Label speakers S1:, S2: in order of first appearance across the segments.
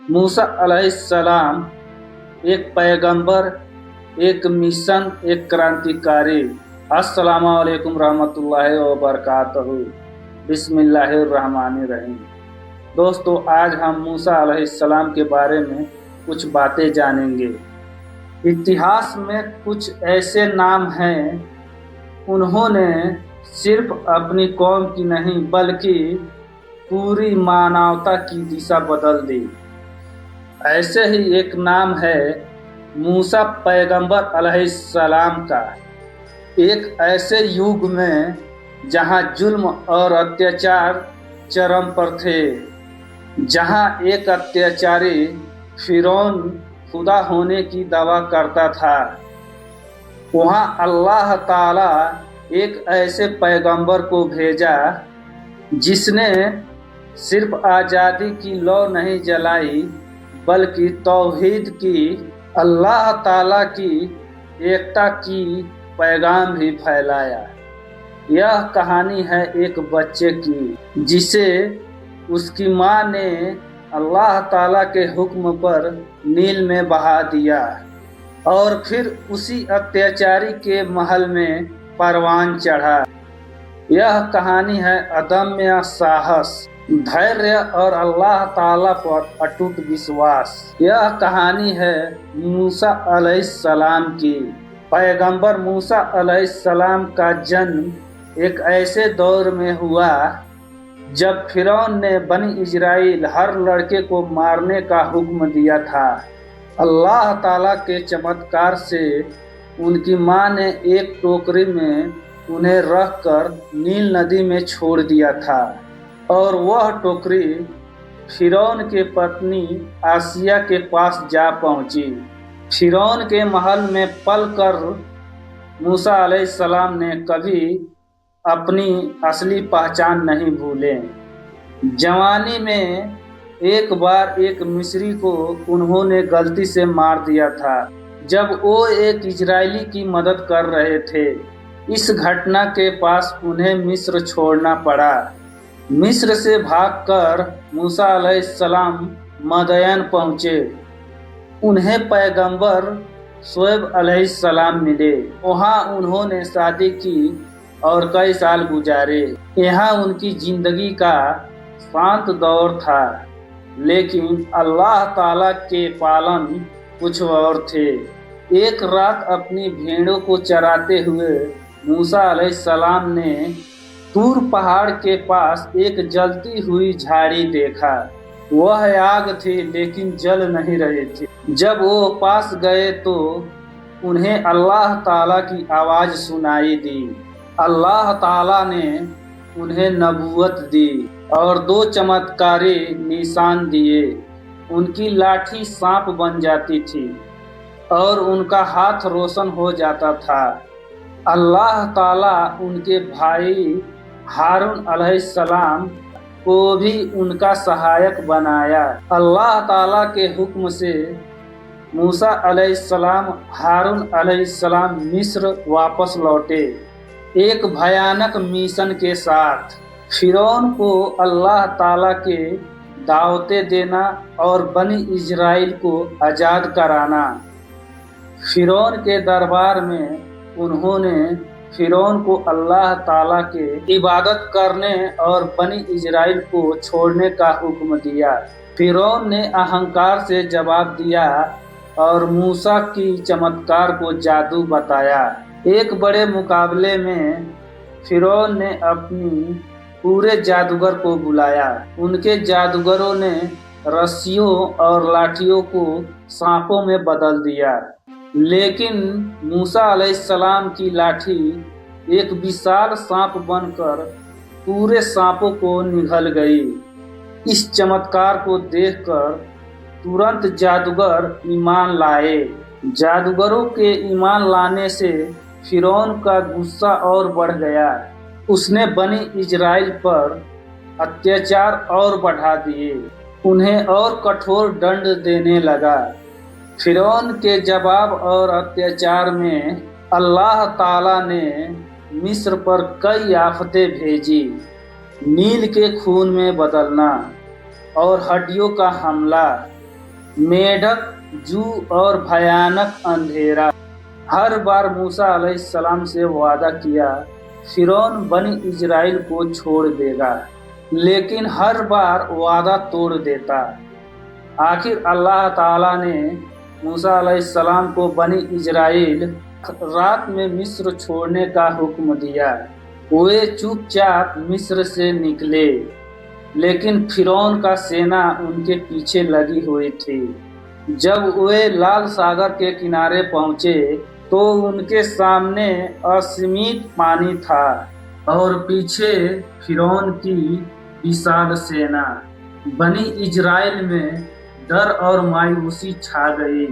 S1: मूसा अलैहिस्सलाम एक पैगंबर, एक मिशन, एक क्रांतिकारी। अस्सलामु अलैकुम रहमतुल्लाहि व बरकातहू। बिस्मिल्लाहिर्रहमानिर्रहीम। दोस्तों, आज हम मूसा अलैहिस्सलाम के बारे में कुछ बातें जानेंगे। इतिहास में कुछ ऐसे नाम हैं, उन्होंने सिर्फ अपनी कौम की नहीं बल्कि पूरी मानवता की दिशा बदल दी। ऐसे ही एक नाम है मूसा पैगंबर अलैहिस्सलाम का। एक ऐसे युग में जहां जुल्म और अत्याचार चरम पर थे, जहां एक अत्याचारी फिरौन खुदा होने की दावा करता था, वहां अल्लाह ताला एक ऐसे पैगंबर को भेजा जिसने सिर्फ आज़ादी की लौ नहीं जलाई बल्कि तौहीद की, अल्लाह ताला की एकता की पैगाम भी फैलाया। यह कहानी है एक बच्चे की जिसे उसकी माँ ने अल्लाह ताला के हुक्म पर नील में बहा दिया और फिर उसी अत्याचारी के महल में परवान चढ़ा। यह कहानी है अदम्य साहस, धैर्य और अल्लाह ताला पर अटूट विश्वास। यह कहानी है मूसा अलैहिस्सलाम की। पैगंबर मूसा अलैहिस्सलाम का जन्म एक ऐसे दौर में हुआ जब फिरौन ने बनी इजराइल हर लड़के को मारने का हुक्म दिया था। अल्लाह ताला के चमत्कार से उनकी माँ ने एक टोकरी में उन्हें रखकर नील नदी में छोड़ दिया था और वह टोकरी फिरौन के पत्नी आसिया के पास जा पहुंची। फिरौन के महल में पलकर मूसा अलैहिस्सलाम ने कभी अपनी असली पहचान नहीं भूले। जवानी में एक बार एक मिस्री को उन्होंने गलती से मार दिया था जब वो एक इजरायली की मदद कर रहे थे। इस घटना के पास उन्हें मिस्र छोड़ना पड़ा। मिस्र से भागकर मूसा अलैहिस्सलाम मदयन पहुँचे। उन्हें पैगंबर शुएब अलैहिस्सलाम मिले। वहाँ उन्होंने शादी की और कई साल गुजारे। यहाँ उनकी जिंदगी का शांत दौर था, लेकिन अल्लाह ताला के पालन कुछ और थे। एक रात अपनी भेड़ों को चराते हुए मूसा अलैहिस्सलाम ने दूर पहाड़ के पास एक जलती हुई झाड़ी देखा। वह आग थी लेकिन जल नहीं रही थी। जब वो पास गए तो उन्हें अल्लाह ताला की आवाज़ सुनाई दी। अल्लाह ताला ने उन्हें नबूवत दी और दो चमत्कारी निशान दिए। उनकी लाठी सांप बन जाती थी और उनका हाथ रोशन हो जाता था। अल्लाह ताला उनके भाई हारून अलैहिस्सलाम को भी उनका सहायक बनाया। अल्लाह ताला के हुक्म से मूसा अलैहिस्सलाम, हारून अलैहिस्सलाम मिस्र वापस लौटे एक भयानक मिशन के साथ। फिरौन को अल्लाह ताला के दावतें देना और बनी इजराइल को आज़ाद कराना। फिरौन के दरबार में उन्होंने फिरौन को अल्लाह ताला के इबादत करने और बनी इजराइल को छोड़ने का हुक्म दिया। फिरौन ने अहंकार से जवाब दिया और मूसा की चमत्कार को जादू बताया। एक बड़े मुकाबले में फिरौन ने अपनी पूरे जादूगर को बुलाया। उनके जादूगरों ने रस्सियों और लाठियों को सांपों में बदल दिया, लेकिन मूसा अलैहिस्सलाम की लाठी एक विशाल सांप बनकर पूरे सांपों को निगल गई। इस चमत्कार को देखकर तुरंत जादूगर ईमान लाए। जादूगरों के ईमान लाने से फिरौन का गुस्सा और बढ़ गया। उसने बनी इजराइल पर अत्याचार और बढ़ा दिए, उन्हें और कठोर दंड देने लगा। फिरौन के जवाब और अत्याचार में अल्लाह ताला ने मिस्र पर कई आफतें भेजी। नील के खून में बदलना और हड्डियों का हमला, मेढक, जू और भयानक अंधेरा। हर बार मूसा अलैहिस्सलाम से वादा किया फिरौन बनी इजराइल को छोड़ देगा, लेकिन हर बार वादा तोड़ देता। आखिर अल्लाह ताला ने मूसा अलैहिस्सलाम को बनी इजराइल रात में मिस्र छोड़ने का हुक्म दिया। वे चुपचाप मिस्र से निकले, लेकिन फिरौन का सेना उनके पीछे लगी हुई थी। जब वे लाल सागर के किनारे पहुंचे तो उनके सामने असीमित पानी था और पीछे फिरौन की विशाल सेना। बनी इजराइल में डर और मायूसी छा गई,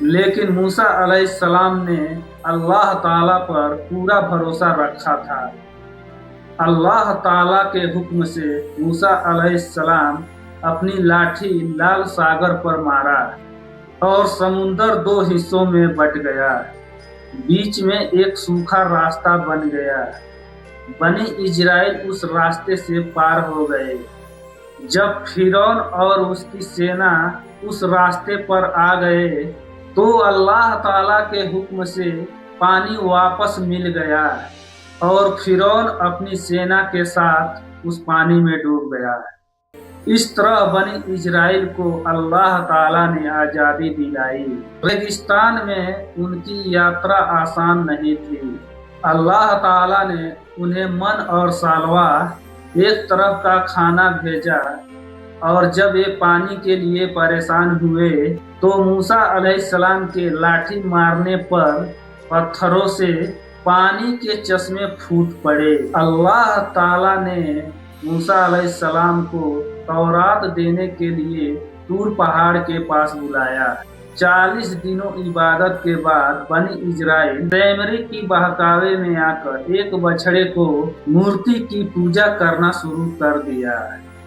S1: लेकिन मूसा अलैहिस्सलाम ने अल्लाह ताला पर पूरा भरोसा रखा था। अल्लाह ताला के हुक्म से मूसा अलैहिस्सलाम अपनी लाठी लाल सागर पर मारा और समुंदर दो हिस्सों में बट गया। बीच में एक सूखा रास्ता बन गया। बनी इजराइल उस रास्ते से पार हो गए। जब फिरौन और उसकी सेना उस रास्ते पर आ गए तो अल्लाह ताला के हुक्म से पानी वापस मिल गया और फिरौन अपनी सेना के साथ उस पानी में डूब गया। इस तरह बनी इजराइल को अल्लाह ताला ने आज़ादी दिलाई। रेगिस्तान में उनकी यात्रा आसान नहीं थी। अल्लाह ताला ने उन्हें मन और सालवा एक तरफ का खाना भेजा, और जब ये पानी के लिए परेशान हुए तो मूसा अलैहिस्सलाम के लाठी मारने पर पत्थरों से पानी के चश्मे फूट पड़े। अल्लाह ताला ने मूसा अलैहिस्सलाम को तौरात देने के लिए तूर पहाड़ के पास बुलाया। 40 दिनों इबादत के बाद बनी इजराइल सैमरी की बहकावे में आकर एक बछड़े को मूर्ति की पूजा करना शुरू कर दिया।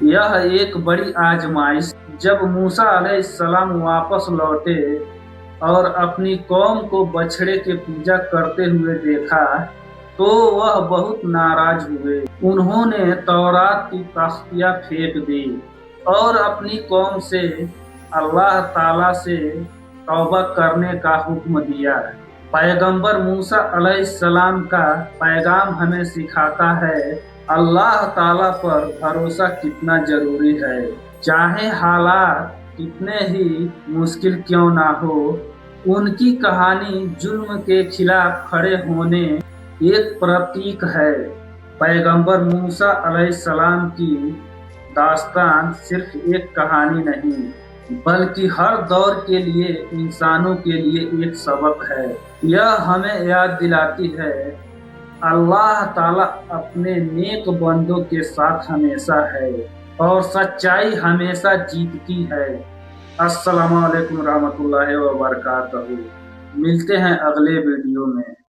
S1: यह एक बड़ी आजमाइश। जब मूसा अलैहिस्सलाम वापस लौटे और अपनी कौम को बछड़े की पूजा करते हुए देखा तो वह बहुत नाराज हुए। उन्होंने तौरात की तख्तियाँ फेंक दी और अपनी कौम से अल्लाह ताला से तौबा करने का हुक्म दिया। पैगंबर मूसा अलैहिस्सलाम का पैगाम हमें सिखाता है अल्लाह ताला पर भरोसा कितना जरूरी है। चाहे हालात कितने ही मुश्किल क्यों ना हो, उनकी कहानी जुल्म के खिलाफ खड़े होने एक प्रतीक है। पैगंबर मूसा अलैहिस्सलाम की दास्तान सिर्फ एक कहानी नहीं, बल्कि हर दौर के लिए इंसानों के लिए एक सबक है। यह हमें याद दिलाती है अल्लाह ताला अपने नेक बंदों के साथ हमेशा है और सच्चाई हमेशा जीतती है। अस्सलामु अलैकुम रहमतुल्लाहि व बरकातहू। मिलते हैं अगले वीडियो में।